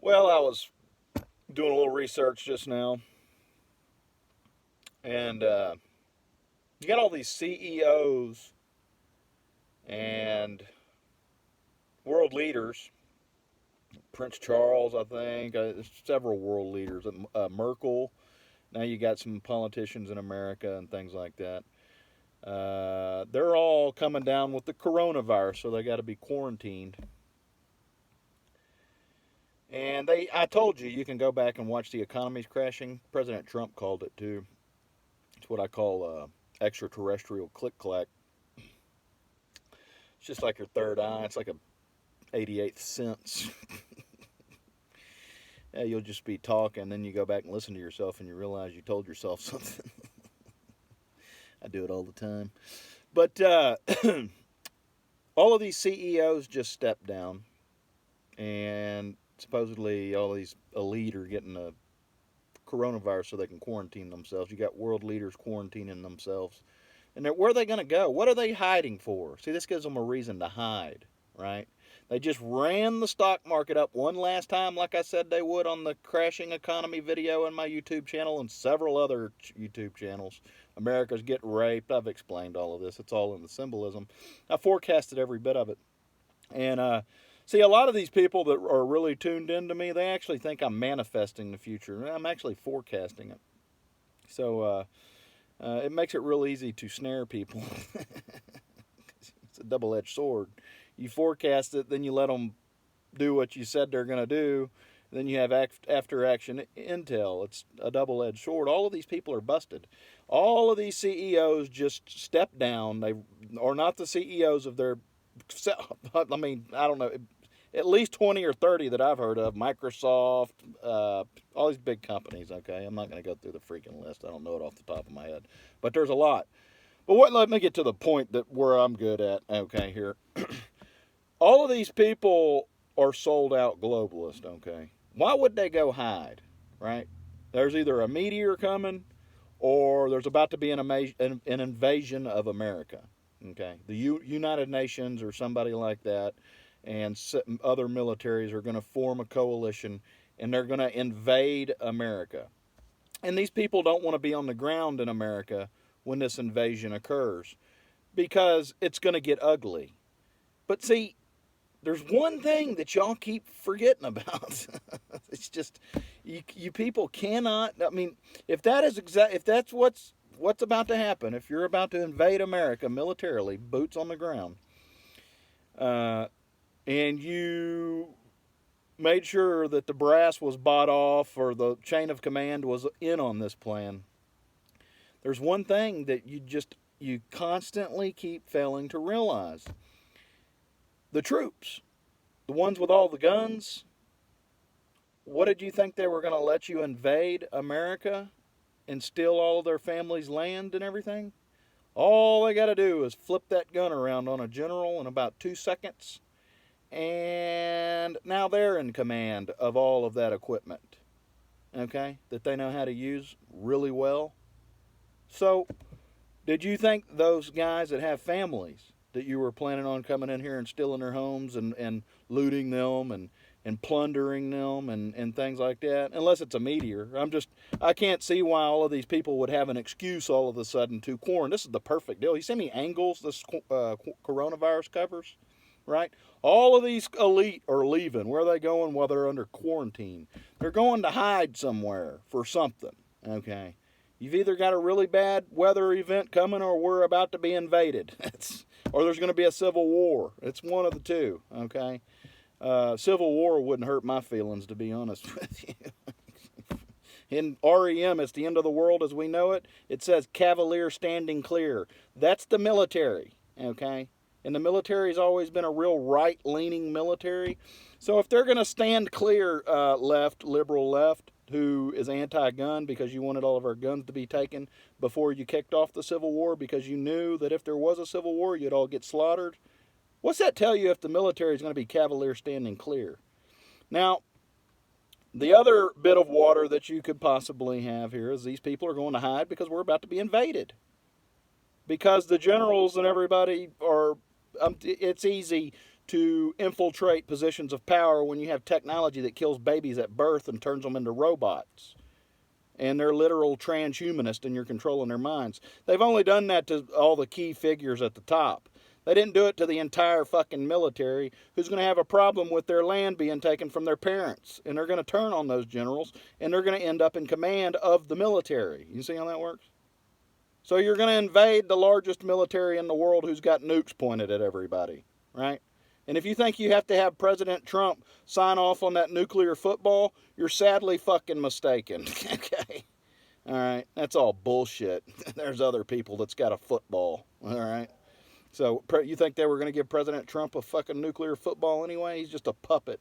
Well, I was doing a little research just now, and you got all these CEOs and world leaders. Prince Charles, I think, several world leaders. Merkel. Now you got some politicians in America and things like that. They're all coming down with the coronavirus, so they got to be quarantined. And I told you, you can go back and watch the economy's crashing. President Trump called it too. It's what I call extraterrestrial click clack. It's just like your third eye. It's like a 88th sense. Yeah, you'll just be talking, then you go back and listen to yourself, and you realize you told yourself something. I do it all the time. But all of these CEOs just stepped down, and supposedly all these elite are getting a coronavirus so they can quarantine themselves. You got world leaders quarantining themselves. And where are they going to go? What are they hiding for? See, this gives them a reason to hide, right? They just ran the stock market up one last time, like I said they would on the crashing economy video on my YouTube channel and several other YouTube channels. America's getting raped. I've explained all of this. It's all in the symbolism. I forecasted every bit of it. And see, a lot of these people that are really tuned into me, they actually think I'm manifesting the future. I'm actually forecasting it. So it makes it real easy to snare people. It's a double-edged sword. You forecast it, then you let them do what you said they're going to do. Then you have after-action intel. It's a double-edged sword. All of these people are busted. All of these CEOs just stepped down. They are not the CEOs of their. I mean, I don't know. At least 20 or 30 that I've heard of. Microsoft, all these big companies. Okay, I'm not going to go through the freaking list. I don't know it off the top of my head, but there's a lot. But let me get to the point that where I'm good at. Okay, here. All of these people are sold out globalists. Okay, why would they go hide? Right? There's either a meteor coming, or there's about to be an invasion of America. Okay, the United Nations or somebody like that, and other militaries are going to form a coalition, and they're going to invade America. And these people don't want to be on the ground in America when this invasion occurs because it's going to get ugly. But see, there's one thing that y'all keep forgetting about. It's just you people cannot. I mean, if that's what's about to happen, if you're about to invade America militarily, boots on the ground, and you made sure that the brass was bought off or the chain of command was in on this plan, there's one thing that you constantly keep failing to realize. The troops, the ones with all the guns, what did you think they were going to let you invade America and steal all of their families' land and everything? All they got to do is flip that gun around on a general in about 2 seconds, and now they're in command of all of that equipment, okay, that they know how to use really well. So, did you think those guys that have families that you were planning on coming in here and stealing their homes and looting them and plundering them and things like that? Unless it's a meteor. I can't see why all of these people would have an excuse all of a sudden to quarantine. This is the perfect deal. You see how many angles this coronavirus covers? Right? All of these elite are leaving. Where are they going? Well, they're under quarantine. They're going to hide somewhere for something. Okay? You've either got a really bad weather event coming or we're about to be invaded. Or there's going to be a civil war. It's one of the two, okay? Civil war wouldn't hurt my feelings, to be honest with you. In REM, it's the end of the world as we know it. It says Cavalier standing clear. That's the military, okay? And the military's always been a real right-leaning military. So if they're going to stand clear, liberal left, who is anti-gun because you wanted all of our guns to be taken before you kicked off the Civil War because you knew that if there was a Civil War, you'd all get slaughtered. What's that tell you if the military is going to be cavalier standing clear? Now, the other bit of water that you could possibly have here is these people are going to hide because we're about to be invaded. Because the generals and everybody are, it's easy to infiltrate positions of power when you have technology that kills babies at birth and turns them into robots. And they're literal transhumanists and you're controlling their minds. They've only done that to all the key figures at the top. They didn't do it to the entire fucking military, who's going to have a problem with their land being taken from their parents. And they're going to turn on those generals, and they're going to end up in command of the military. You see how that works? So you're going to invade the largest military in the world who's got nukes pointed at everybody, right? And if you think you have to have President Trump sign off on that nuclear football, you're sadly fucking mistaken. Okay? All right? That's all bullshit. There's other people that's got a football. All right? So you think they were going to give President Trump a fucking nuclear football anyway? He's just a puppet.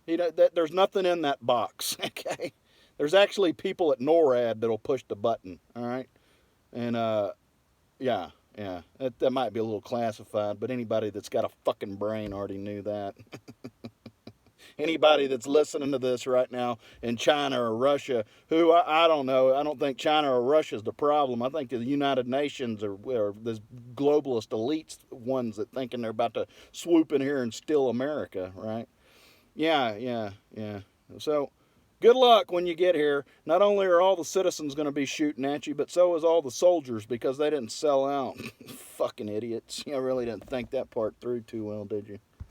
There's nothing in that box. Okay? There's actually people at NORAD that'll push the button. All right? And, yeah. That might be a little classified, but anybody that's got a fucking brain already knew that. Anybody that's listening to this right now in China or Russia, who I don't know, I don't think China or Russia is the problem. I think the United Nations or the globalist elites ones that thinking they're about to swoop in here and steal America, right? Yeah. So good luck when you get here. Not only are all the citizens going to be shooting at you, but so is all the soldiers because they didn't sell out. Fucking idiots. You really didn't think that part through too well, did you?